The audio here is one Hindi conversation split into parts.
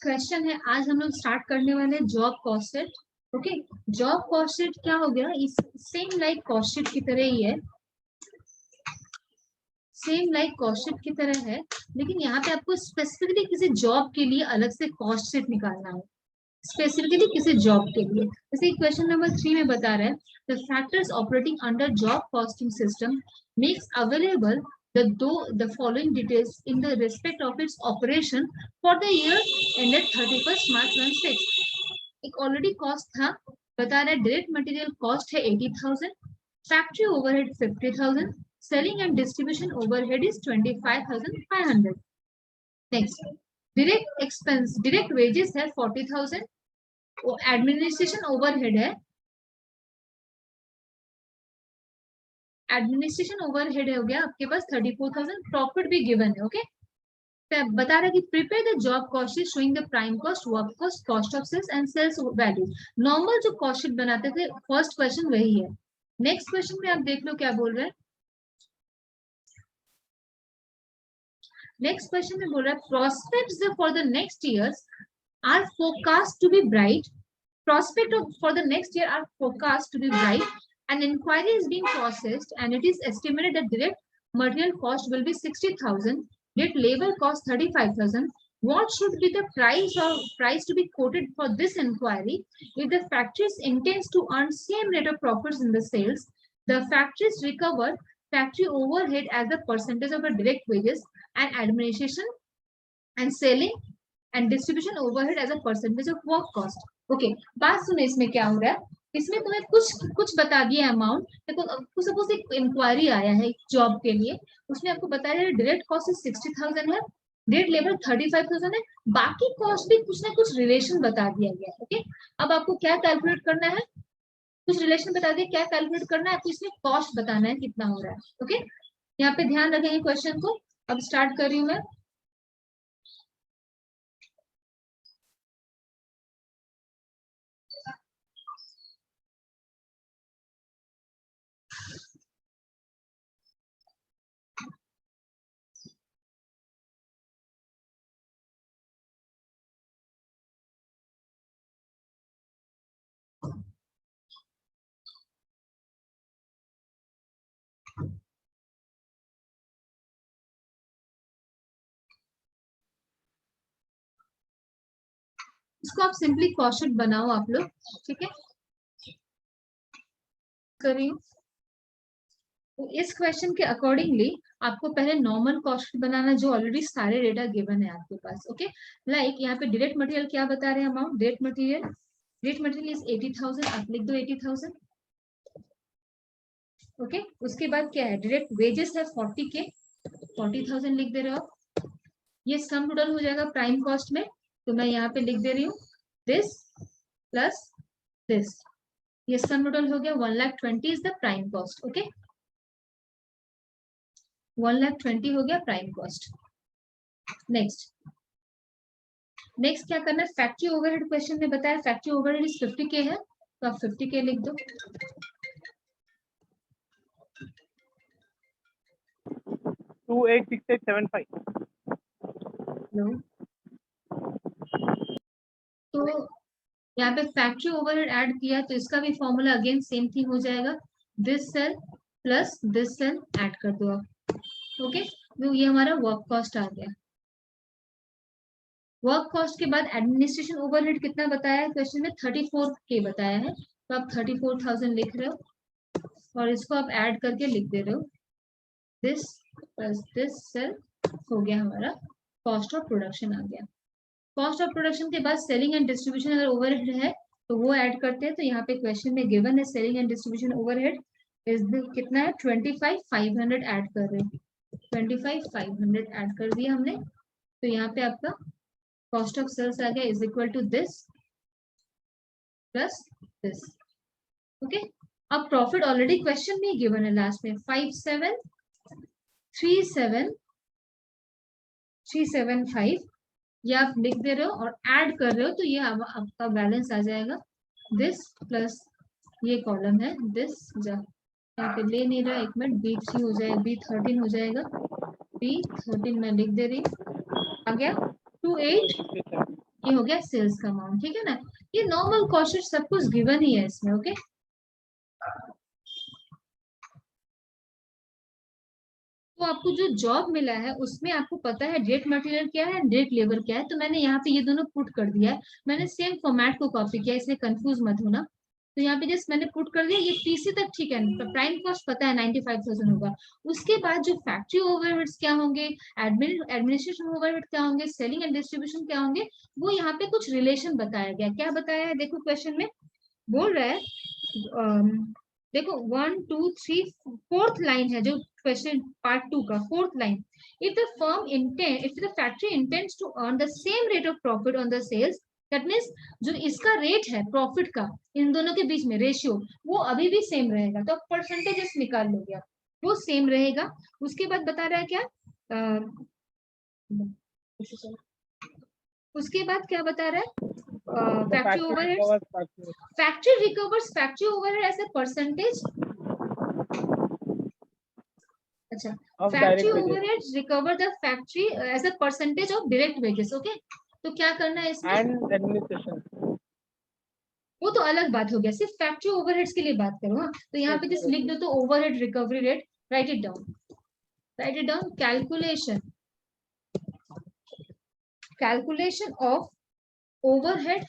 क्वेश्चन है, आज हम लोग स्टार्ट करने वाले हैं job cost sheet. Okay, job cost sheet क्या हो गया, इस सेम लाइक कॉस्ट शीट की तरह ही है, सेम लाइक कॉस्ट शीट की तरह है, लेकिन यहाँ पे आपको स्पेसिफिकली किसी जॉब के लिए अलग से कॉस्ट शीट निकालना है, स्पेसिफिकली किसी जॉब के लिए। जैसे क्वेश्चन नंबर 3 में बता रहा है, the factors operating under job costing system makes available the following details in the respect of its operation for the year ended 31st March 2016। एक ऑलरेडी कॉस्ट था, बता रहा है डायरेक्ट मटेरियल कॉस्ट है 80,000, factory overhead 50,000, selling and distribution overhead is 25,500। Next, direct expense, direct wages है 40,000, एडमिनिस्ट्रेशन ओवरहेड है, एडमिनिस्ट्रेशन ओवरहेड हो गया आपके पास 34,000, प्रॉफिट भी गिवन है। ओके, बता रहा है कि prepare the job cost sheet showing the prime cost, work cost, cost of sales and sales value. Normal जो कॉस्ट शीट बनाते थे, फर्स्ट क्वेश्चन वही है। नेक्स्ट क्वेश्चन में आप देख लो क्या बोल रहे हैं। नेक्स्ट क्वेश्चन में बोल रहा है, prospects for the next years are forecast to be bright, prospect for the next year are forecast to be bright. An inquiry is being processed and it is estimated that direct material cost will be 60,000, net labor cost 35,000. What should be the price to be quoted for this inquiry? If the factory intends to earn same rate of profits in the sales, the factories recover factory overhead as a percentage of the direct wages and administration and selling and distribution overhead as a percentage of work cost. Okay, बात सुनो, इसमें क्या हो रहा है, इसमें तुम्हें कुछ बता दिया अमाउंट। देखो सपोज एक इंक्वायरी आया है जॉब के लिए, उसमें आपको बताया डायरेक्ट कॉस्ट 60,000 है, डायरेक्ट लेबर 35,000 है, बाकी कॉस्ट भी कुछ ना कुछ रिलेशन बता दिया गया। ओके, अब आपको क्या कैलकुलेट करना है, कुछ रिलेशन बता दिया, क्या कैलकुलेट करना है आपको, इसमें कॉस्ट बताना है कितना हो रहा है। ओके, यहाँ पे ध्यान रखेंगे क्वेश्चन को। अब स्टार्ट कर रही हूँ मैं। इसको आप सिंपली कॉस्ट शीट बनाओ आप लोग, ठीक है, करिए। तो इस क्वेश्चन के अकॉर्डिंगली आपको पहले नॉर्मल कॉस्ट शीट बनाना, जो ऑलरेडी सारे डेटा गिवन है आपके पास। ओके, लाइक यहाँ पे डायरेक्ट मटेरियल क्या बता रहे हैं अमाउंट, डायरेक्ट मटेरियल इज 80,000, आप लिख दो 80,000। ओके, उसके बाद क्या है, डायरेक्ट वेजेस है 40K, 40,000 लिख दे रहे हो आप। ये सम टोटल हो जाएगा प्राइम कॉस्ट में, तो मैं यहाँ पे लिख दे रही हूँ दिस प्लस दिस, ये सम टोटल हो गया 1,20,000 is the prime cost. Okay, 1,20,000 हो गया प्राइम कॉस्ट। नेक्स्ट क्या करना है, फैक्ट्री ओवरहेड क्वेश्चन में बताया फैक्ट्री ओवरहेड इज 50K है, तो आप 50K लिख दो। 286875। तो यहाँ पे फैक्ट्री ओवरहेड ऐड किया, तो इसका भी फॉर्मूला अगेन सेम थिंग हो जाएगा, this sale plus this sale add कर दो आप। ओके, तो ये हमारा वर्क कॉस्ट आ गया। वर्क कॉस्ट के बाद एडमिनिस्ट्रेशन ओवरहेड कितना बताया है क्वेश्चन में, 34K बताया है, तो आप 34,000 लिख रहे हो और इसको आप ऐड करके लिख दे रहे हो, दिस प्लस दिस सेल हो गया हमारा कॉस्ट ऑफ प्रोडक्शन आ गया। कॉस्ट ऑफ प्रोडक्शन के बाद सेलिंग एंड डिस्ट्रीब्यूशन अगर ओवरहेड है तो वो ऐड करते हैं, तो यहाँ पे क्वेश्चन में गिवन है selling and distribution overhead is कितना है 25,500 ऐड कर रहे हैं, 25,500 ऐड कर दिया हमने, तो यहाँ पे आपका कॉस्ट ऑफ सेल्स आ गया is equal to this plus this. Okay, अब प्रॉफिट ऑलरेडी क्वेश्चन में गिवन है लास्ट में 57,375, ये आप लिख दे रहे हो और ऐड कर रहे हो, तो ये आपका बैलेंस आ जाएगा दिस प्लस ये कॉलम है दिस, यहाँ पे ले नहीं रहा, एक मिनट, B3 हो जाएगा, B13 हो जाएगा, B13 में लिख दे रही, आ गया 28 ये हो गया सेल्स का अमाउंट, ठीक है ना। ये नॉर्मल कॉस्ट शीट सब कुछ गिवन ही है इसमें, ओके। तो आपको जो जॉब मिला है उसमें आपको पता है डायरेक्ट मटेरियल क्या है, डायरेक्ट लेबर क्या है, तो मैंने यहाँ पे ये दोनों पुट कर दिया है। मैंने सेम फॉर्मेट को कॉपी किया, इसलिए कंफ्यूज मत होना। तो यहाँ पे जस्ट मैंने पुट कर दिया, ये पीसी तक ठीक है, प्राइम कॉस्ट पता है 95,000 होगा। उसके बाद जो फैक्ट्री ओवरहेड्स क्या होंगे, एडमिनिस्ट्रेशन ओवरहेड क्या होंगे, सेलिंग एंड डिस्ट्रीब्यूशन क्या होंगे, वो यहाँ पे कुछ रिलेशन बताया गया। क्या बताया है देखो, क्वेश्चन में बोल रहा है, देखो 1 2 3 फोर्थ लाइन है जो क्वेश्चन पार्ट 2 का fourth line. If the factory intends to earn the same rate of profit on the sales, that means जो इसका रेट है प्रॉफिट का, इन दोनों के बीच में रेशियो, वो अभी भी सेम रहेगा। तो परसेंटेजेस निकाल लोगे आप, वो सेम रहेगा। उसके बाद बता रहा है क्या, उसके बाद क्या बता रहा है, factory overheads, factory recovers factory overhead as a percentage, अच्छा, factory overhead recover the factory as a percentage of direct wages, okay. तो क्या करना है इसमें, एंड एडमिनिस्ट्रेशन, वो तो अलग बात हो गया, सिर्फ फैक्ट्री ओवरहेड्स के लिए बात करो। हाँ, तो यहाँ पे जस्ट लिख दो तो overhead recovery rate, right it down, right it down. Calculation of overhead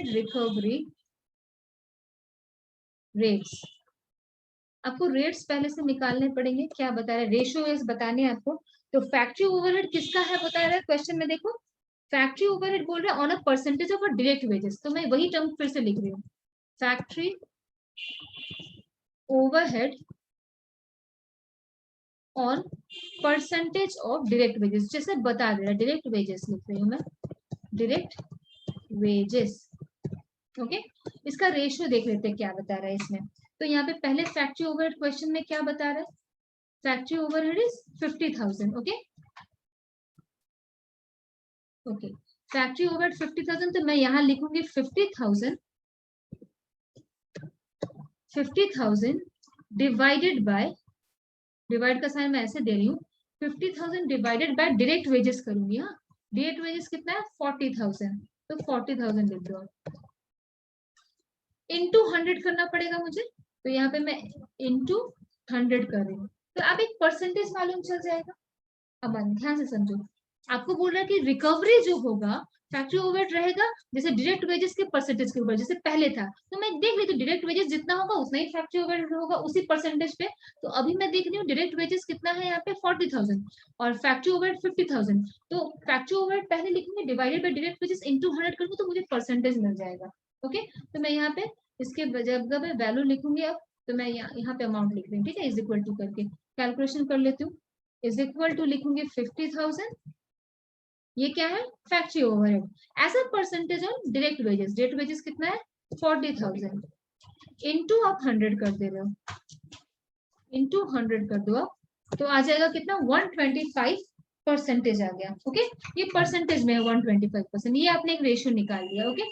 recovery rates. आपको रेट्स पहले से निकालने पड़ेंगे। क्या बता रहे, रेशियो बताने हैं आपको। तो फैक्ट्री ओवरहेड किसका है बता रहा है क्वेश्चन में, देखो फैक्ट्री ओवरहेड बोल रहा है on a percentage of direct wages, तो मैं वही टर्म फिर से लिख रही हूँ, factory overhead on percentage of direct wages, जैसे बता दे रहा है, डायरेक्ट वेजेस लिख रही हूँ मैं, डायरेक्ट वेजेस, ओके। इसका रेशियो देख लेते हैं क्या बता रहा है इसमें। तो यहाँ पे पहले फैक्ट्री ओवरहेड क्वेश्चन में क्या बता रहा है, factory overhead is 50,000, okay okay. Factory overhead 50,000, तो मैं यहाँ लिखूंगी 50,000 डिवाइडेड बाय, डिवाइड का साइन मैं ऐसे दे रही हूँ, 50,000 डिवाइडेड बाय डायरेक्ट वेजेस करूंगी। हाँ, डायरेक्ट वेजेस कितना है 40,000, तो 40,000 लिख दो, इंटू 100 करना पड़ेगा मुझे, तो यहाँ पे मैं इंटू 100 कर रही हूँ। तो अब एक परसेंटेज मालूम चल जाएगा। अब ध्यान से समझो, आपको बोल रहा है कि रिकवरी जो होगा फैक्ट्री ओवरहेड रहेगा जैसे डायरेक्ट वेजेस के परसेंटेज के ऊपर, जैसे पहले था। तो मैं देख ली, तो डायरेक्ट वेजेस जितना होगा उतना ही फैक्ट्री ओवरहेड होगा उसी परसेंटेज पे। तो अभी मैं देख रही हूँ डायरेक्ट वेजेस कितना है यहाँ पे 40,000 और फैक्ट्री ओवरहेड 50,000। तो फैक्ट्री ओवरहेड पहले लिखूंगी divided by direct wages into 100 करूंगी तो मुझे परसेंटेज मिल जाएगा, ओके। तो मैं यहाँ पे इसके जगह पे वैल्यू लिखूंगी। अब तो मैं यहाँ पे अमाउंट लिख रही हूँ, ठीक है, इज इक्वल टू करके कैलकुलेशन कर लेती हूँ। इज इक्वल टू लिखूंगी 50,000, ये क्या है factory overhead as a percentage of direct wages, direct wages कितना है 40,000, इंटू आप 100 कर दे रहे हो, इंटू 100 कर दो आप, तो आ जाएगा कितना 125 परसेंटेज आ गया, ओके। ये परसेंटेज में 125%, ये आपने एक रेशियो निकाल लिया, ओके।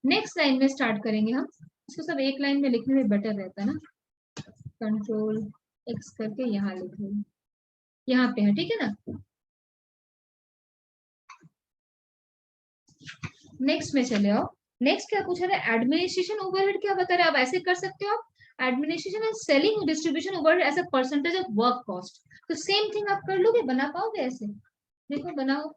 नेक्स्ट लाइन में स्टार्ट करेंगे हम, इसको सब एक लाइन में लिखने में बेटर रहता है ना, कंट्रोल एक्स करके यहाँ लिख रही हूँ, यहाँ पे है, ठीक है ना। नेक्स्ट में चले आओ, नेक्स्ट क्या पूछा रहा है, एडमिनिस्ट्रेशन ओवरहेड क्या बता रहे हैं, आप ऐसे कर सकते हो आप, administration and selling distribution overhead as a percentage of work cost. तो सेम थिंग आप कर लोगे, बना पाओगे ऐसे, देखो बनाओ।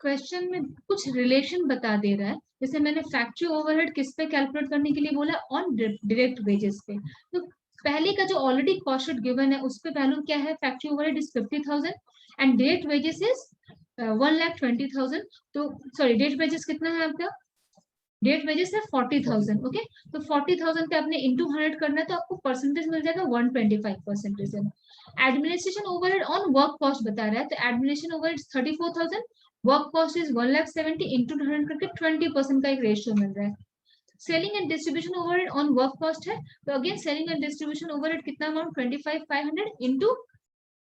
क्वेश्चन में कुछ रिलेशन बता दे रहा है, जैसे मैंने फैक्ट्री ओवरहेड किस पे कैलकुलेट करने के लिए बोला, ऑन डायरेक्ट वेजेस पे। तो पहले का जो ऑलरेडी कॉस्ट शीट गिवन है उस पे वैल्यू क्या है, factory overhead is 50,000 and direct wages is 1,20,000। तो सॉरी, डायरेक्ट वेजेस कितना है आपका, डायरेक्ट वेजेस है 40,000, ओके। तो 40,000 पे आपने इंटू 100 करना है, तो आपको परसेंटेज मिल जाएगा 125%। Administration overhead on work cost बता रहा है, तो administration overhead 34,000, work cost is 1,70,000 into 100 करके 20% का एक रेशियो मिल रहा है। Selling and distribution overhead on work cost है, तो again selling and distribution overhead कितना अमाउंट 25,500 इंटू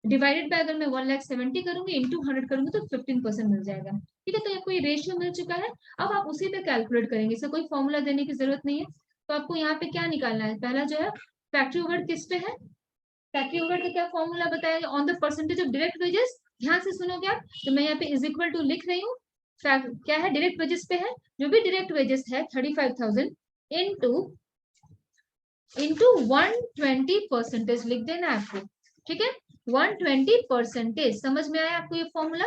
डिवाइडेड बाय, अगर मैं 1,70,000 करूंगी इंटू 100 करूंगी तो 15% मिल जाएगा, ठीक है। तो ये कोई रेशियो मिल चुका है। अब आप उसी पे कैलकुलेट करेंगे, इससे कोई फॉर्मूला देने की जरूरत नहीं है। तो आपको यहाँ पे क्या निकालना है, पहला जो है फैक्ट्री ओवरहेड किस पे है, फैक्ट्री ओवरहेड का क्या फॉर्मूला बताया, on the percentage of direct wages. ध्यान से सुनोगे आप, तो मैं यहाँ पे इज इक्वल टू लिख रही हूँ, क्या है डायरेक्ट वेजेस पे है, जो भी डायरेक्ट वेजेस है 35,000 इंटू 120% लिख देना आपको, ठीक है। 120%, समझ में आया आपको ये फॉर्मूला,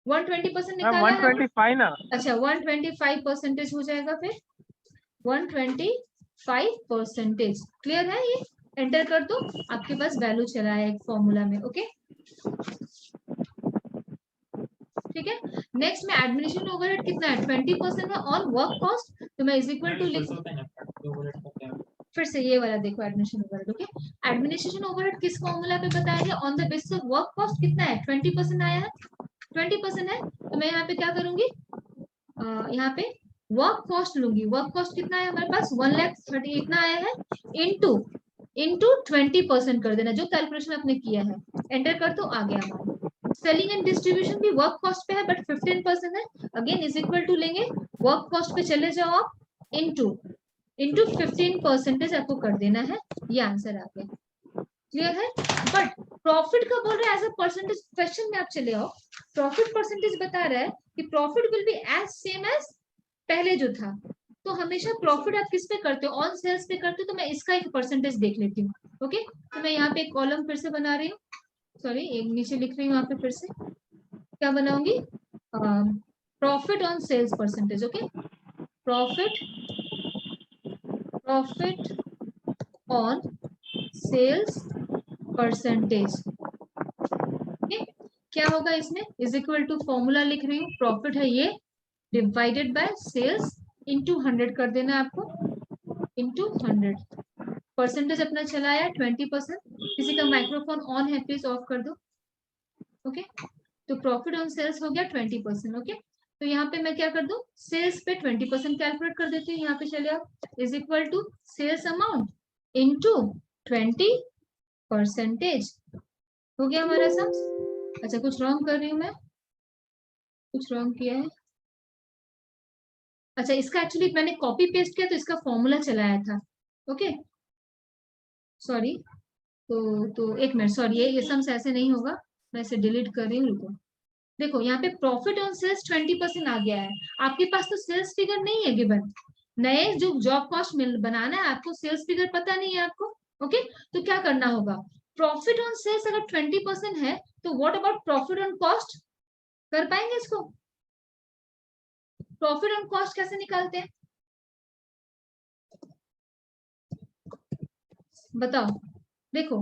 120% निकाला है 125 ना। अच्छा 125% हो जाएगा, फिर 125%, क्लियर है ये, एंटर कर दो, आपके पास वैल्यू चला है एक फॉर्मूला में, ओके ठीक है। नेक्स्ट में एडमिनिस्ट्रेशन ओवरहेड कितना है 20% है ऑन वर्क कॉस्ट, तो मैं इज इक्वल टू लिख, फिर से ये वाला देखो administration overhead, okay administration overhead किस फॉर्मूला पे बताया गया, on the basis of work cost कितना है 20% आया है, 20% है, तो मैं यहाँ पे क्या करूंगी, यहाँ पे वर्क कॉस्ट लूंगी, वर्क कॉस्ट कितना है हमारे पास 1,30,000 इतना आया है, इंटू 20% कर देना, जो कैलकुलेशन आपने किया है, एंटर कर दो, आ गया हमारा। सेलिंग एंड डिस्ट्रीब्यूशन भी वर्क कॉस्ट पे है बट 15% है, अगेन इज इक्वल टू लेंगे, वर्क कॉस्ट पे चले जाओ आप, इंटू 15% आपको कर देना है, ये आंसर आ गया, क्लियर है। बट प्रॉफिट का बोल रहा है एज अ परसेंटेज, क्वेश्चन में आप चले आओ, प्रॉफिट परसेंटेज बता रहा है कि profit will be as same as पहले जो था, तो हमेशा प्रॉफिट आप किस पे करते हो, ऑन सेल्स पे करते हो, तो मैं इसका एक परसेंटेज देख लेती हूँ, ओके तो मैं यहाँ पे एक कॉलम फिर से बना रही हूँ, सॉरी एक नीचे लिख रही हूँ, यहाँ पे फिर से क्या बनाऊंगी, profit on sales percentage, okay profit on sales percentage, क्या होगा इसमें, इज इक्वल टू फॉर्मूला लिख रही हूँ, प्रॉफिट है ये डिवाइडेड बाय सेल्स इंटू 100 कर देना आपको, इंटू 100, परसेंटेज अपना चला आया 20%, किसी का माइक्रोफोन ऑन है प्लीज ऑफ कर दो, ओके तो प्रॉफिट ऑन सेल्स हो गया 20%, ओके तो यहाँ पे मैं क्या कर दूं, सेल्स पे 20% कैलकुलेट कर देती हूँ, यहाँ पे चले आओ, is equal to sales amount into 20%, हो गया हमारा सम। अच्छा कुछ रॉन्ग कर रही हूँ मैं, कुछ रॉन्ग किया है, अच्छा इसका एक्चुअली मैंने कॉपी पेस्ट किया तो इसका फॉर्मूला चलाया था, ओके सॉरी, तो एक मिनट, सॉरी ये सम्स ऐसे नहीं होगा, मैं इसे डिलीट कर रही हूँ, रुको देखो यहाँ पे प्रॉफिट ऑन सेल्स 20% आ गया है, आपके पास तो सेल्स फिगर नहीं है गिवन, नए जो जॉब कॉस्ट बनाना है आपको, सेल्स फिगर पता नहीं है आपको, ओके तो क्या करना होगा, प्रॉफिट ऑन सेल्स अगर 20% है तो what about profit on cost, कर पाएंगे इसको, प्रॉफिट ऑन कॉस्ट कैसे निकालते हैं बताओ, देखो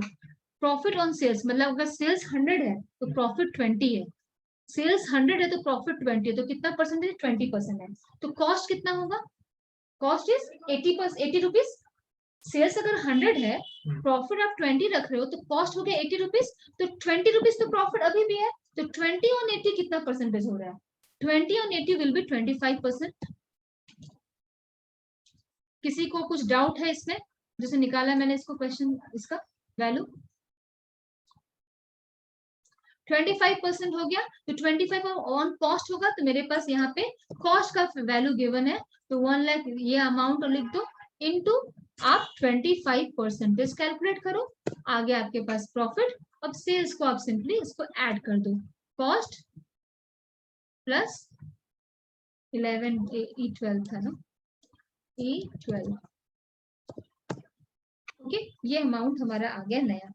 प्रॉफिट ऑन सेल्स मतलब अगर सेल्स 100 है तो प्रॉफिट 20 है, सेल्स 100 है तो प्रॉफिट 20 है, तो कितना परसेंटेज 20% है, तो कॉस्ट कितना होगा, कॉस्ट इज 80 रुपीज, सेल्स अगर 100 है, प्रॉफिट आप 20 रख रहे हो, तो कॉस्ट हो गया 80 रुपीज, तो 20 रुपीज तो प्रॉफिट अभी भी है, तो 20 ऑन 80 कितना परसेंटेज हो रहा है, 20 ऑन 80 विल बी 25%। किसी को कुछ डाउट है इसमें, जैसे निकाला मैंने इसको क्वेश्चन, इसका वैल्यू 25% हो गया, तो 25 ऑन कॉस्ट होगा, तो मेरे पास यहाँ पे कॉस्ट का वैल्यू गिवन है, तो 1 लाख ये अमाउंट लिख दो, इनटू आप 25% कैलकुलेट करो, आ गया आपके पास प्रॉफिट। अब सेल्स को आप सिंपली इसको ऐड कर दो, कॉस्ट प्लस 11 E12 था ना, E12, ओके ये अमाउंट हमारा आ गया नया,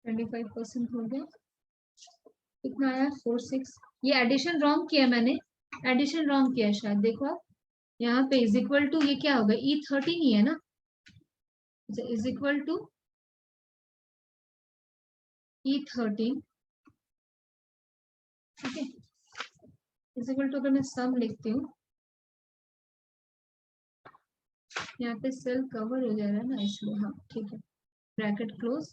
ट्वेंटी 25% हो गया, कितना आया 46, ये एडिशन रॉन्ग किया मैंने, एडिशन रॉन्ग किया शायद, देखो आप यहाँ पे इज इक्वल टू ये क्या होगा E13 ही है ना, इज इक्वल टू E13, ठीक है इज इक्वल टू, अगर मैं सम लिखती हूँ यहाँ पे सेल कवर हो जाएगा ना इसलिए, हाँ ठीक है ब्रैकेट क्लोज,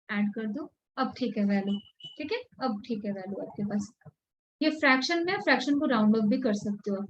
ऐड कर दो, अब ठीक है वैल्यू, ठीक है अब ठीक है वैल्यू आपके पास, ये फ्रैक्शन में, फ्रैक्शन को राउंड ऑफ भी कर सकते हो आप,